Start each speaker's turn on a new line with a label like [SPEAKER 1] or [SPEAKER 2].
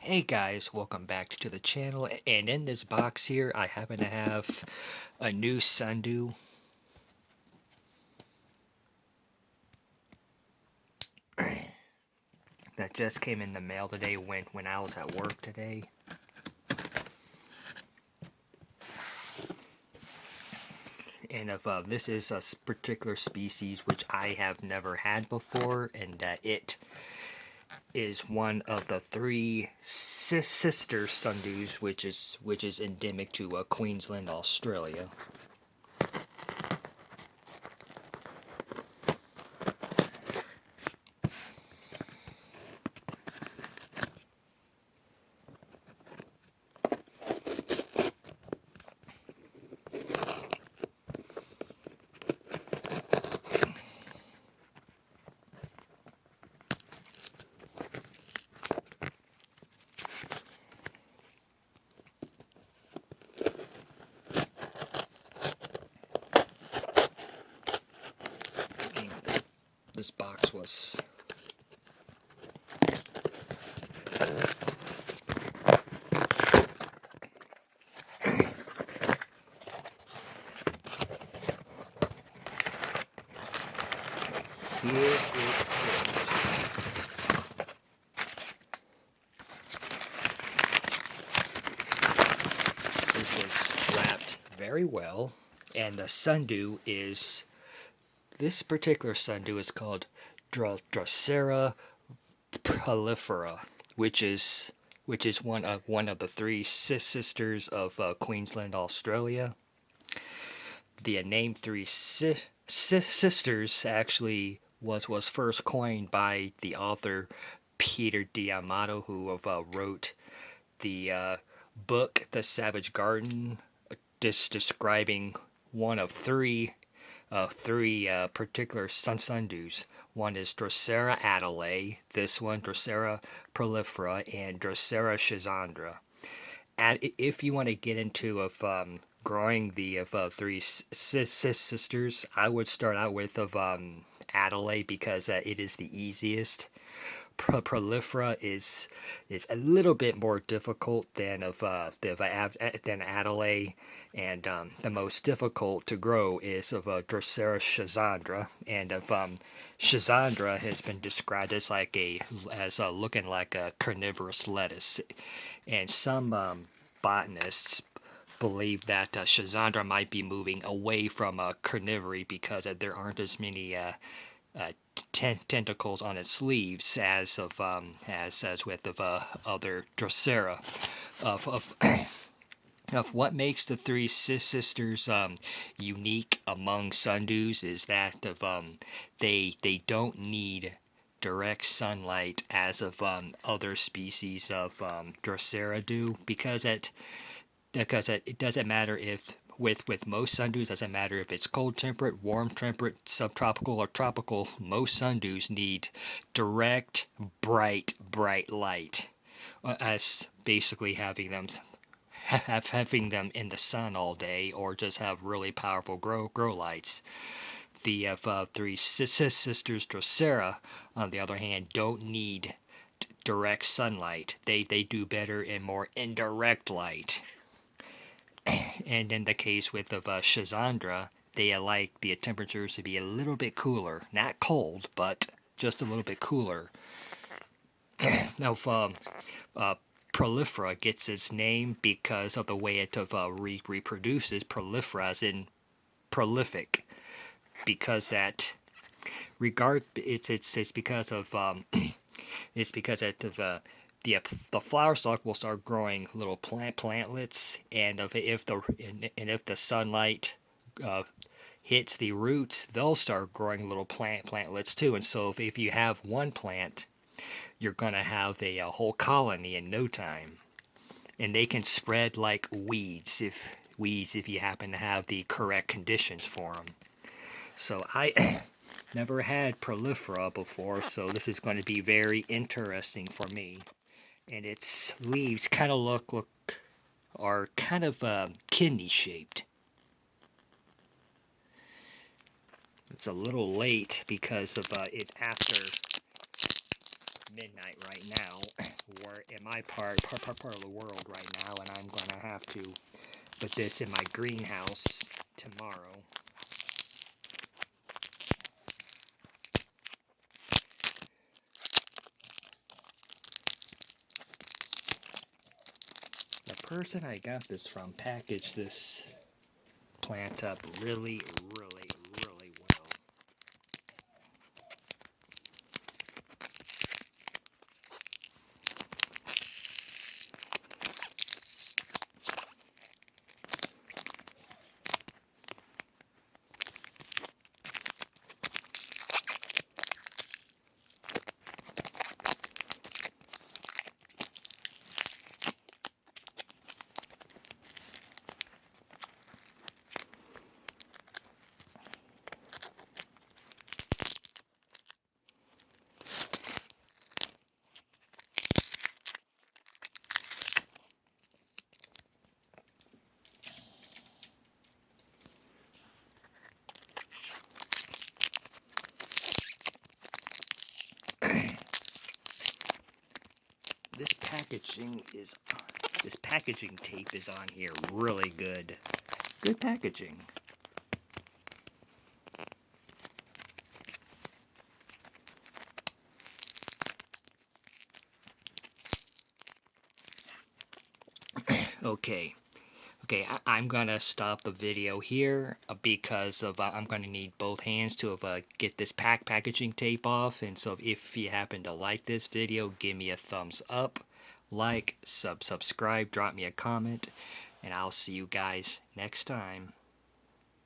[SPEAKER 1] Hey guys, welcome back to the channel, and in this box here I happen to have a new sundew. That just came in the mail today when I was at work today. And if this is a particular species which I have never had before, and it is one of the three sister sundews which is endemic to Queensland, Australia. This box was here it is. This was wrapped very well, and the sundew is, this particular sundew is called Drosera prolifera, which is one of the three sisters of Queensland, Australia. The name three sisters actually was first coined by the author Peter D'Amato, who wrote the book The Savage Garden, describing one of three particular sundews. One is Drosera adelae, this one Drosera prolifera, and Drosera schizandra. And if you want to get into growing the three sisters, I would start out with adelae, because it is the easiest. Prolifera is a little bit more difficult than than adelae, and the most difficult to grow is of Drosera schizandra, and schizandra has been described as looking like a carnivorous lettuce, and some botanists believe that schizandra might be moving away from carnivory, because there aren't as many tentacles on its leaves as with other Drosera. Of of what makes the three sisters unique among sundews is that they don't need direct sunlight as of other species of Drosera do, because it doesn't matter if with most sundews, it doesn't matter if it's cold temperate, warm temperate, subtropical, or tropical. Most sundews need direct, bright light, as basically having them in the sun all day, or just have really powerful grow lights. The three sisters Drosera, on the other hand, don't need direct sunlight. They do better in more indirect light. And in the case with schizandra, they like the temperatures to be a little bit cooler. Not cold, but just a little bit cooler. Now, prolifera gets its name because of the way it reproduces. Prolifera as in prolific, because that it's because of it's because the flower stalk will start growing little plantlets, and if the sunlight hits the roots, they'll start growing little plantlets too. And so if you have one plant, you're gonna have a whole colony in no time, and they can spread like weeds if you happen to have the correct conditions for them. So I never had prolifera before, so this is going to be very interesting for me. And its leaves kind of are kind of kidney shaped. It's a little late because of it's after midnight right now, where in my part of the world right now, and I'm gonna have to put this in my greenhouse tomorrow. The person I got this from packaged this plant up really well. This packaging tape is on here really good. Good packaging. Okay. I'm gonna stop the video here because of I'm gonna need both hands to get this packaging tape off. And so if you happen to like this video, give me a thumbs up, like, subscribe, drop me a comment, and I'll see you guys next time.